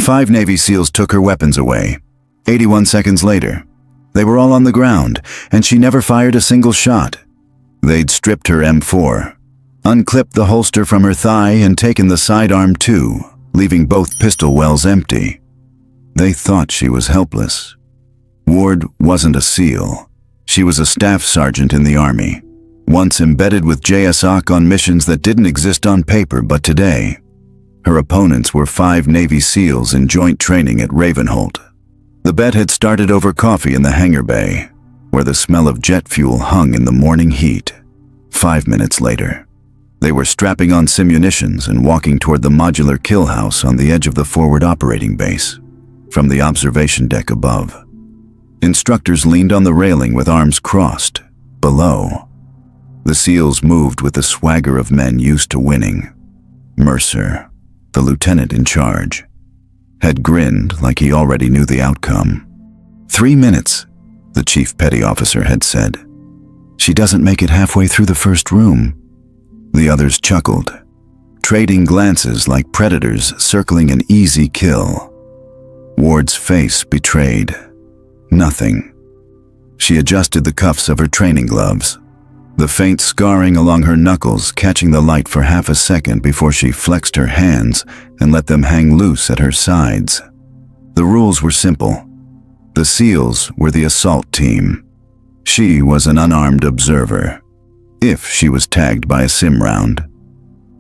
5 Navy SEALs took her weapons away. 81 seconds later, they were all on the ground, and she never fired a single shot. They'd stripped her M4, unclipped the holster from her thigh, and taken the sidearm too, leaving both pistol wells empty. They thought she was helpless. Ward wasn't a SEAL. She was a staff sergeant in the Army, once embedded with JSOC on missions that didn't exist on paper, but today, her opponents were 5 Navy SEALs in joint training at Ravenholt. The bet had started over coffee in the hangar bay, where the smell of jet fuel hung in the morning heat. 5 minutes later, they were strapping on simunitions and walking toward the modular kill house on the edge of the forward operating base, from the observation deck above. Instructors leaned on the railing with arms crossed. Below, the SEALs moved with the swagger of men used to winning. Mercer, the lieutenant in charge, had grinned like he already knew the outcome. 3 minutes, the chief petty officer had said. She doesn't make it halfway through the first room. The others chuckled, trading glances like predators circling an easy kill. Ward's face betrayed nothing. She adjusted the cuffs of her training gloves, the faint scarring along her knuckles catching the light for half a second before she flexed her hands and let them hang loose at her sides. The rules were simple. The SEALs were the assault team. She was an unarmed observer, if she was tagged by a sim round.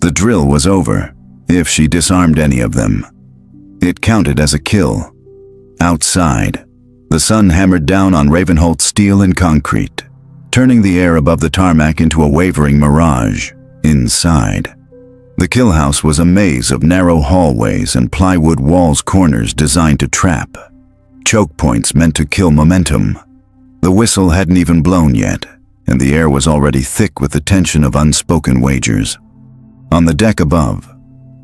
The drill was over, if she disarmed any of them. It counted as a kill. Outside, the sun hammered down on Ravenholt's steel and concrete, turning the air above the tarmac into a wavering mirage. Inside, the kill house was a maze of narrow hallways and plywood walls, corners designed to trap, choke points meant to kill momentum. The whistle hadn't even blown yet, and the air was already thick with the tension of unspoken wagers. On the deck above,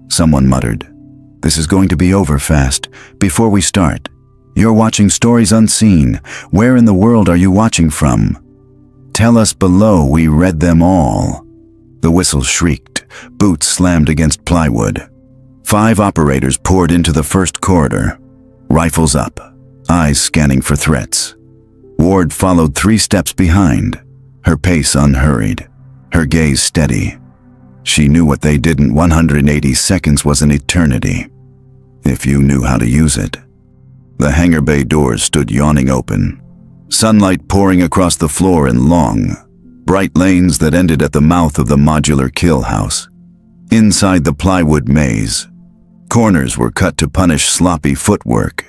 someone muttered, "This is going to be over fast. Before we start, you're watching Stories Unseen. Where in the world are you watching from? Tell us below, we read them all." The whistle shrieked, boots slammed against plywood. 5 operators poured into the first corridor, rifles up, eyes scanning for threats. Ward followed 3 steps behind, her pace unhurried, her gaze steady. She knew what they did in 180 seconds was an eternity, if you knew how to use it. The hangar bay doors stood yawning open, sunlight pouring across the floor in long, bright lanes that ended at the mouth of the modular kill house. Inside the plywood maze, corners were cut to punish sloppy footwork,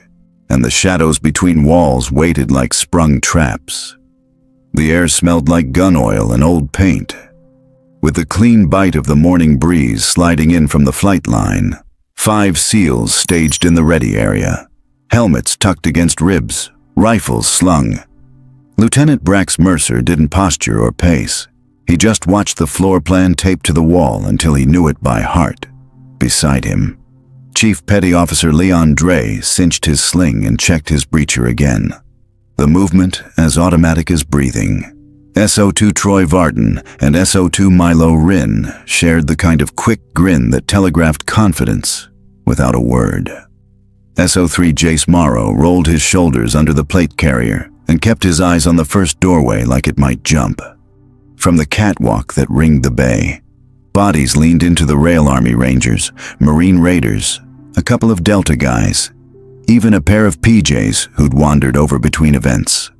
and the shadows between walls waited like sprung traps. The air smelled like gun oil and old paint, with the clean bite of the morning breeze sliding in from the flight line. 5 SEALs staged in the ready area, helmets tucked against ribs, rifles slung. Lieutenant Brax Mercer didn't posture or pace. He just watched the floor plan taped to the wall until he knew it by heart. Beside him, Chief Petty Officer Leon Dre cinched his sling and checked his breacher again. The movement as automatic as breathing. SO2 Troy Varden and SO2 Milo Rinn shared the kind of quick grin that telegraphed confidence without a word. SO3 Jace Morrow rolled his shoulders under the plate carrier and kept his eyes on the first doorway like it might jump. From the catwalk that ringed the bay, bodies leaned into the Rail Army Rangers, Marine Raiders, a couple of Delta guys, even a pair of PJs who'd wandered over between events.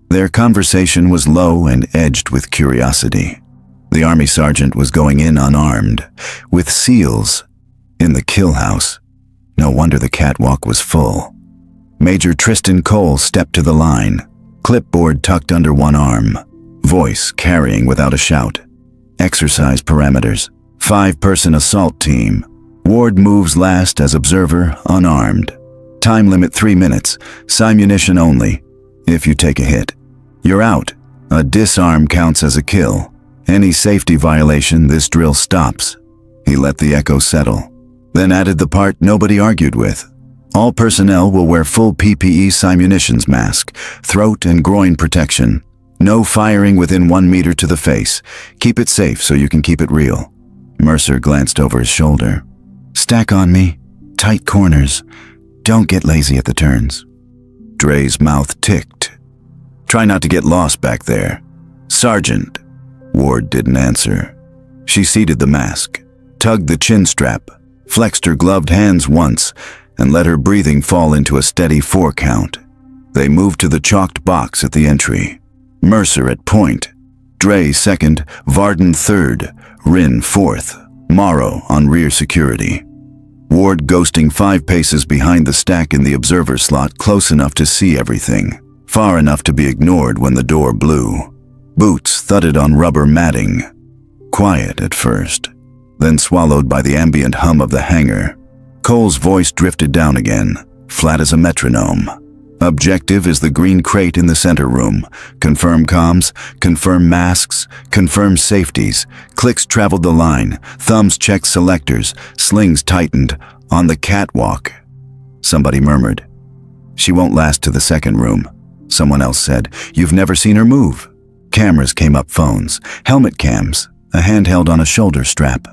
Their conversation was low and edged with curiosity. The Army sergeant was going in unarmed, with SEALs in the kill house. No wonder the catwalk was full. Major Tristan Cole stepped to the line, clipboard tucked under one arm, voice carrying without a shout. Exercise parameters: 5-person assault team. Ward moves last as observer, unarmed. Time limit 3 minutes, simunition only. If you take a hit, you're out. A disarm counts as a kill. Any safety violation, this drill stops. He let the echo settle, then added the part nobody argued with. All personnel will wear full PPE simunitions mask, throat and groin protection. No firing within 1 meter to the face. Keep it safe so you can keep it real. Mercer glanced over his shoulder. Stack on me. Tight corners. Don't get lazy at the turns. Dre's mouth ticked. Try not to get lost back there. Sergeant. Ward didn't answer. She seated the mask, tugged the chin strap, flexed her gloved hands once, and let her breathing fall into a steady 4 count. They moved to the chalked box at the entry. Mercer at point. Dre second, Varden third, Rin fourth, Morrow on rear security. Ward ghosting 5 paces behind the stack in the observer slot, close enough to see everything, far enough to be ignored when the door blew. Boots thudded on rubber matting. Quiet at first, then swallowed by the ambient hum of the hangar. Cole's voice drifted down again, flat as a metronome. Objective is the green crate in the center room. Confirm comms, confirm masks, confirm safeties. Clicks traveled the line, thumbs checked selectors, slings tightened. On the catwalk. Somebody murmured. She won't last to the second room. Someone else said, you've never seen her move. Cameras came up, phones, helmet cams, a handheld on a shoulder strap.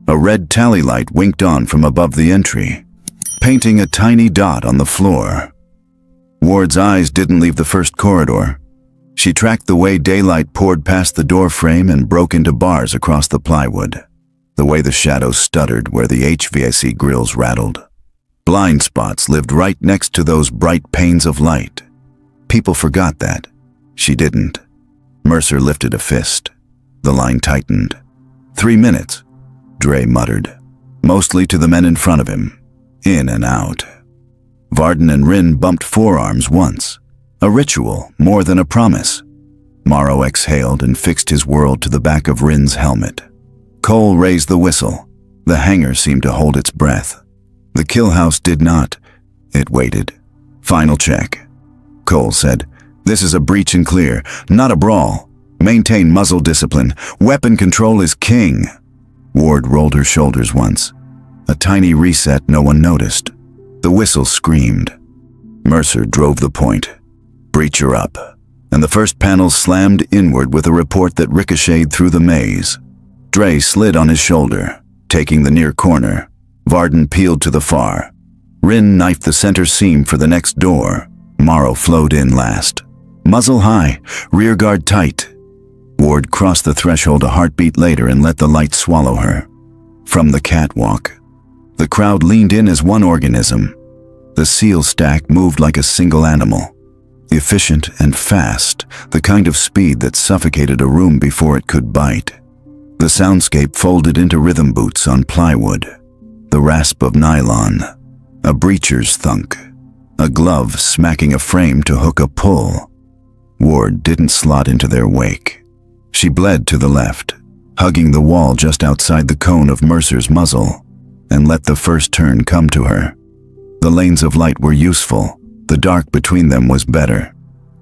A red tally light winked on from above the entry, painting a tiny dot on the floor. Ward's eyes didn't leave the first corridor. She tracked the way daylight poured past the door frame and broke into bars across the plywood, the way the shadows stuttered where the HVAC grills rattled. Blind spots lived right next to those bright panes of light. People forgot that. She didn't. Mercer lifted a fist. The line tightened. 3 minutes, Dre muttered, mostly to the men in front of him, in and out. Varden and Rin bumped forearms once, a ritual more than a promise. Morrow exhaled and fixed his world to the back of Rin's helmet. Cole raised the whistle. The hangar seemed to hold its breath. The kill house did not. It waited. Final check. Cole said, this is a breach and clear, not a brawl. Maintain muzzle discipline. Weapon control is king. Ward rolled her shoulders once. A tiny reset no one noticed. The whistle screamed. Mercer drove the point. Breacher up. And the first panel slammed inward with a report that ricocheted through the maze. Dre slid on his shoulder, taking the near corner. Varden peeled to the far. Rin knifed the center seam for the next door. Morrow flowed in last. Muzzle high, rear guard tight. Ward crossed the threshold a heartbeat later and let the light swallow her. From the catwalk, the crowd leaned in as one organism. The seal stack moved like a single animal. Efficient and fast, the kind of speed that suffocated a room before it could bite. The soundscape folded into rhythm boots on plywood. The rasp of nylon. A breacher's thunk. A glove smacking a frame to hook a pull. Ward didn't slot into their wake. She bled to the left, hugging the wall just outside the cone of Mercer's muzzle, and let the first turn come to her. The lanes of light were useful. The dark between them was better.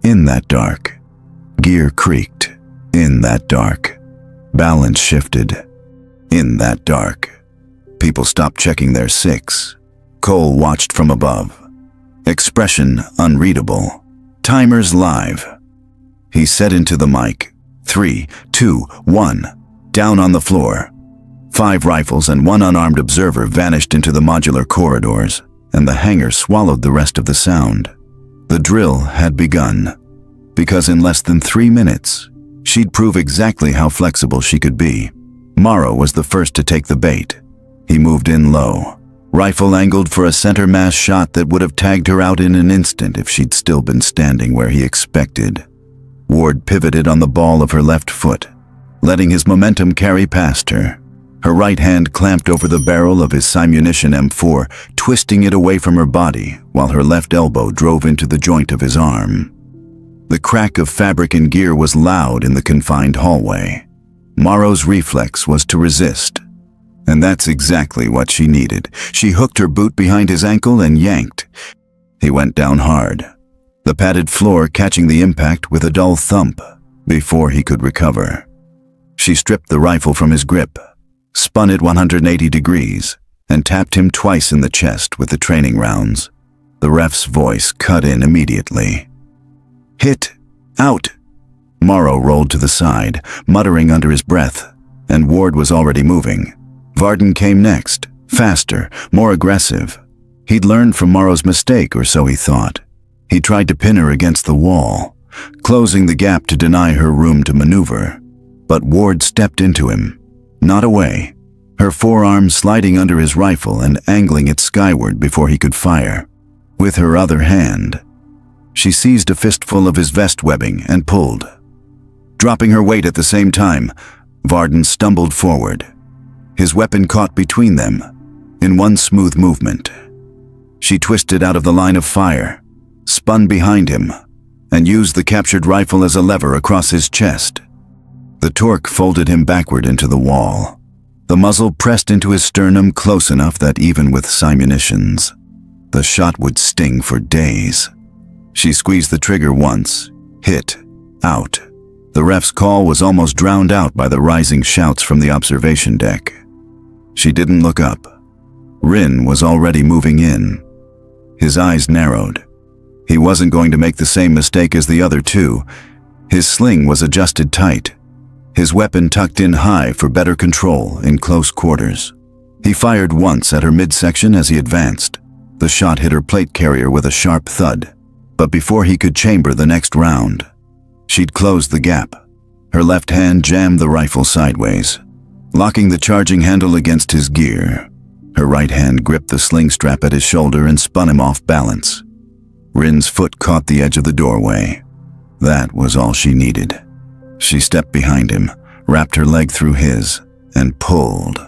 In that dark, gear creaked. In that dark, balance shifted. In that dark, people stopped checking their 6. Cole watched from above. Expression unreadable. Timers live. He said into the mic, 3, 2, 1, down on the floor. 5 rifles and 1 unarmed observer vanished into the modular corridors, and the hangar swallowed the rest of the sound. The drill had begun, because in less than 3 minutes, she'd prove exactly how flexible she could be. Morrow was the first to take the bait. He moved in low, rifle angled for a center mass shot that would have tagged her out in an instant if she'd still been standing where he expected. Ward pivoted on the ball of her left foot, letting his momentum carry past her. Her right hand clamped over the barrel of his simunition M4, twisting it away from her body, while her left elbow drove into the joint of his arm. The crack of fabric and gear was loud in the confined hallway. Morrow's reflex was to resist, and that's exactly what she needed. She hooked her boot behind his ankle and yanked. He went down hard, the padded floor catching the impact with a dull thump before he could recover. She stripped the rifle from his grip, spun it 180 degrees, and tapped him twice in the chest with the training rounds. The ref's voice cut in immediately. Hit! Out! Morrow rolled to the side, muttering under his breath, and Ward was already moving. Varden came next, faster, more aggressive. He'd learned from Morrow's mistake, or so he thought. He tried to pin her against the wall, closing the gap to deny her room to maneuver. But Ward stepped into him, not away, her forearm sliding under his rifle and angling it skyward before he could fire. With her other hand, she seized a fistful of his vest webbing and pulled. Dropping her weight at the same time, Varden stumbled forward. His weapon caught between them in one smooth movement. She twisted out of the line of fire, spun behind him, and used the captured rifle as a lever across his chest. The torque folded him backward into the wall. The muzzle pressed into his sternum close enough that even with simunitions, the shot would sting for days. She squeezed the trigger once, hit, out. The ref's call was almost drowned out by the rising shouts from the observation deck. She didn't look up. Rin was already moving in. His eyes narrowed. He wasn't going to make the same mistake as the other two. His sling was adjusted tight, his weapon tucked in high for better control in close quarters. He fired once at her midsection as he advanced. The shot hit her plate carrier with a sharp thud, but before he could chamber the next round, she'd closed the gap. Her left hand jammed the rifle sideways, locking the charging handle against his gear. Her right hand gripped the sling strap at his shoulder and spun him off balance. Rin's foot caught the edge of the doorway. That was all she needed. She stepped behind him, wrapped her leg through his, and pulled.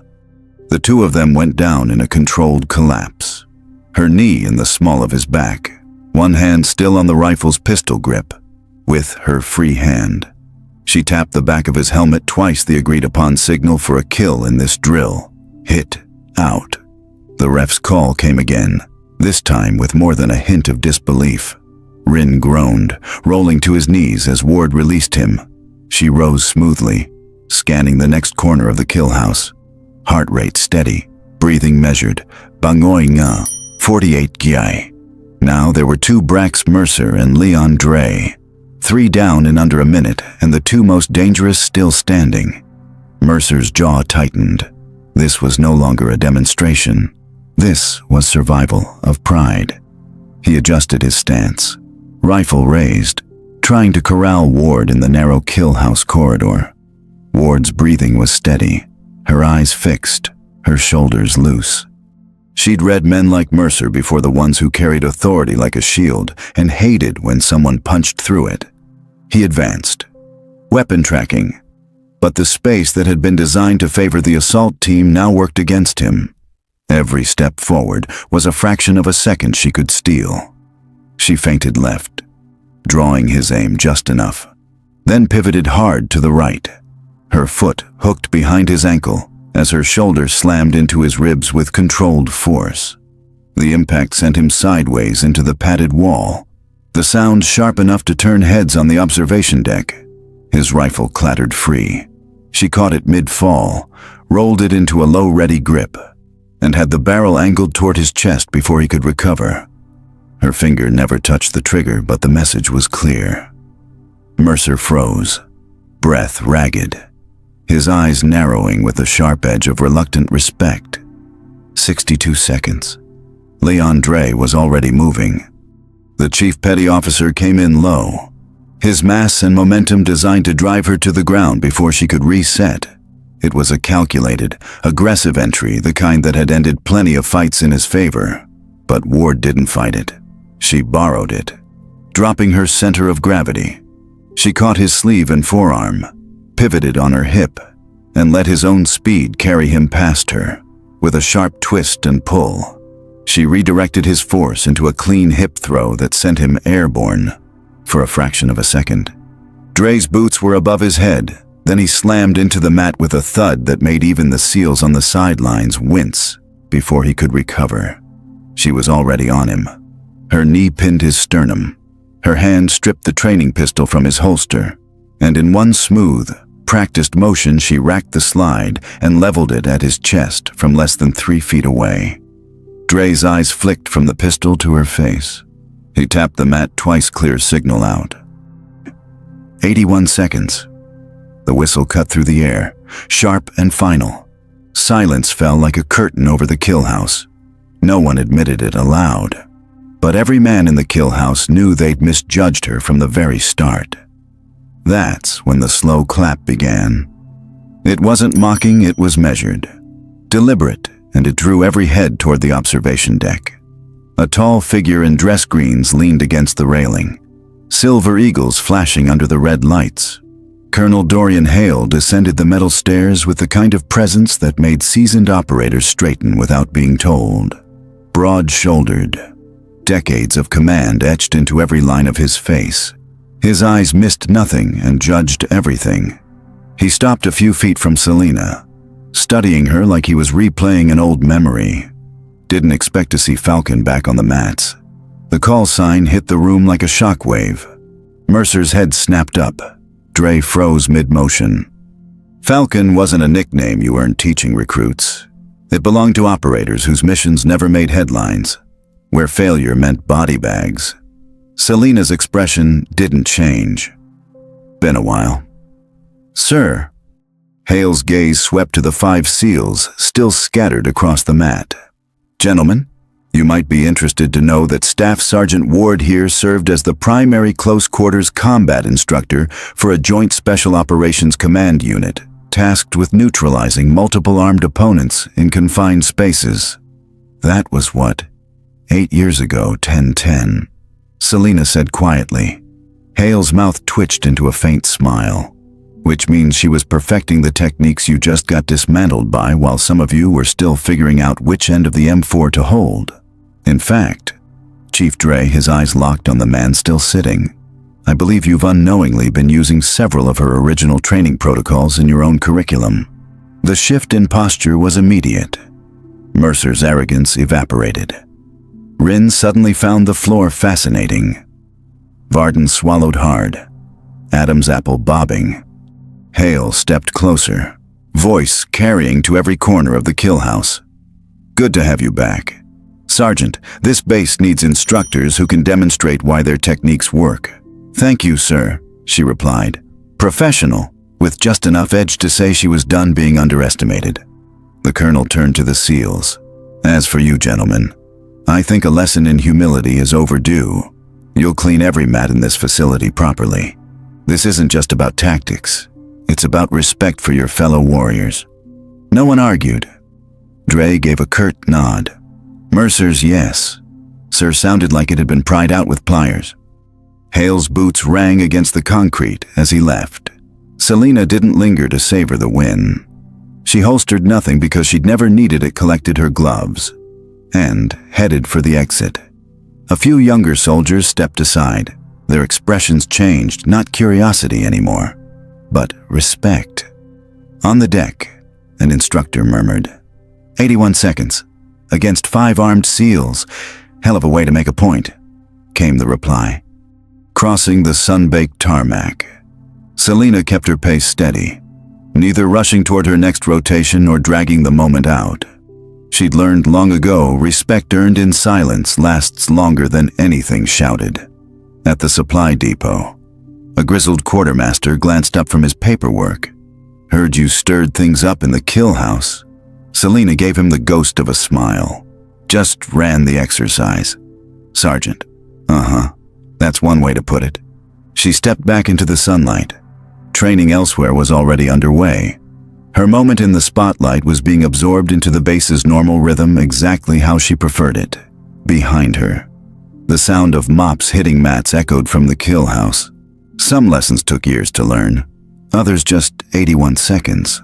The two of them went down in a controlled collapse, her knee in the small of his back, one hand still on the rifle's pistol grip. With her free hand, she tapped the back of his helmet twice, the agreed-upon signal for a kill in this drill. Hit, out. The ref's call came again, this time with more than a hint of disbelief. Rin groaned, rolling to his knees as Ward released him. She rose smoothly, scanning the next corner of the kill house. Heart rate steady, breathing measured. Bangoy nga, 48 gyai. Now there were two Brax Mercer and Leon Dre. 3 down in under a minute, and the two most dangerous still standing. Mercer's jaw tightened. This was no longer a demonstration. This was survival of pride. He adjusted his stance, rifle raised, trying to corral Ward in the narrow kill house corridor. Ward's breathing was steady, her eyes fixed, her shoulders loose. She'd read men like Mercer before, the ones who carried authority like a shield and hated when someone punched through it. He advanced, weapon tracking, but the space that had been designed to favor the assault team now worked against him. Every step forward was a fraction of a second she could steal. She feinted left, drawing his aim just enough, then pivoted hard to the right. Her foot hooked behind his ankle as her shoulder slammed into his ribs with controlled force. The impact sent him sideways into the padded wall, the sound sharp enough to turn heads on the observation deck. His rifle clattered free. She caught it mid-fall, rolled it into a low ready grip, and had the barrel angled toward his chest before he could recover. Her finger never touched the trigger, but the message was clear. Mercer froze, breath ragged, his eyes narrowing with the sharp edge of reluctant respect. 62 seconds. Leon Dre was already moving. The chief petty officer came in low, his mass and momentum designed to drive her to the ground before she could reset. It was a calculated, aggressive entry, the kind that had ended plenty of fights in his favor. But Ward didn't fight it. She borrowed it, dropping her center of gravity. She caught his sleeve and forearm, pivoted on her hip, and let his own speed carry him past her. With a sharp twist and pull, she redirected his force into a clean hip throw that sent him airborne for a fraction of a second. Dre's boots were above his head. Then he slammed into the mat with a thud that made even the SEALs on the sidelines wince before he could recover. She was already on him. Her knee pinned his sternum. Her hand stripped the training pistol from his holster, and in one smooth, practiced motion she racked the slide and leveled it at his chest from less than 3 feet away. Dre's eyes flicked from the pistol to her face. He tapped the mat twice, clear signal out. 81 seconds. The whistle cut through the air, sharp and final. Silence fell like a curtain over the kill house. No one admitted it aloud, but every man in the kill house knew they'd misjudged her from the very start. That's when the slow clap began. It wasn't mocking, it was measured, deliberate, and it drew every head toward the observation deck. A tall figure in dress greens leaned against the railing, silver eagles flashing under the red lights. Colonel Dorian Hale descended the metal stairs with the kind of presence that made seasoned operators straighten without being told. Broad-shouldered, decades of command etched into every line of his face. His eyes missed nothing and judged everything. He stopped a few feet from Selena, studying her like he was replaying an old memory. Didn't expect to see Falcon back on the mats. The call sign hit the room like a shockwave. Mercer's head snapped up. Dre froze mid-motion. Falcon wasn't a nickname you earned teaching recruits. It belonged to operators whose missions never made headlines, where failure meant body bags. Selena's expression didn't change. Been a while. Sir. Hale's gaze swept to the 5 SEALs still scattered across the mat. Gentlemen, you might be interested to know that Staff Sergeant Ward here served as the primary close-quarters combat instructor for a Joint Special Operations Command unit, tasked with neutralizing multiple armed opponents in confined spaces. That was what? 8 years ago, 10-10. Selena said quietly. Hale's mouth twitched into a faint smile, which means she was perfecting the techniques you just got dismantled by while some of you were still figuring out which end of the M4 to hold. In fact, Chief Dre, his eyes locked on the man still sitting, I believe you've unknowingly been using several of her original training protocols in your own curriculum. The shift in posture was immediate. Mercer's arrogance evaporated. Rin suddenly found the floor fascinating. Varden swallowed hard, Adam's apple bobbing. Hale stepped closer, voice carrying to every corner of the kill house. Good to have you back. Sergeant, this base needs instructors who can demonstrate why their techniques work. Thank you, sir, she replied. Professional, with just enough edge to say she was done being underestimated. The colonel turned to the SEALs. As for you, gentlemen, I think a lesson in humility is overdue. You'll clean every mat in this facility properly. This isn't just about tactics. It's about respect for your fellow warriors. No one argued. Dre gave a curt nod. Mercer's yes, sir, sounded like it had been pried out with pliers. Hale's boots rang against the concrete as he left. Selena didn't linger to savor the win. She holstered nothing because she'd never needed it, collected her gloves, and headed for the exit. A few younger soldiers stepped aside. Their expressions changed, not curiosity anymore, but respect. On the deck, an instructor murmured, 81 seconds. Against 5 armed SEALs. Hell of a way to make a point, came the reply. Crossing the sun-baked tarmac, Selena kept her pace steady, neither rushing toward her next rotation nor dragging the moment out. She'd learned long ago respect earned in silence lasts longer than anything shouted. At the supply depot, a grizzled quartermaster glanced up from his paperwork. Heard you stirred things up in the kill house. Selena gave him the ghost of a smile. Just ran the exercise. Sergeant. That's one way to put it. She stepped back into the sunlight. Training elsewhere was already underway. Her moment in the spotlight was being absorbed into the base's normal rhythm exactly how she preferred it. Behind her, the sound of mops hitting mats echoed from the kill house. Some lessons took years to learn. Others just 81 seconds.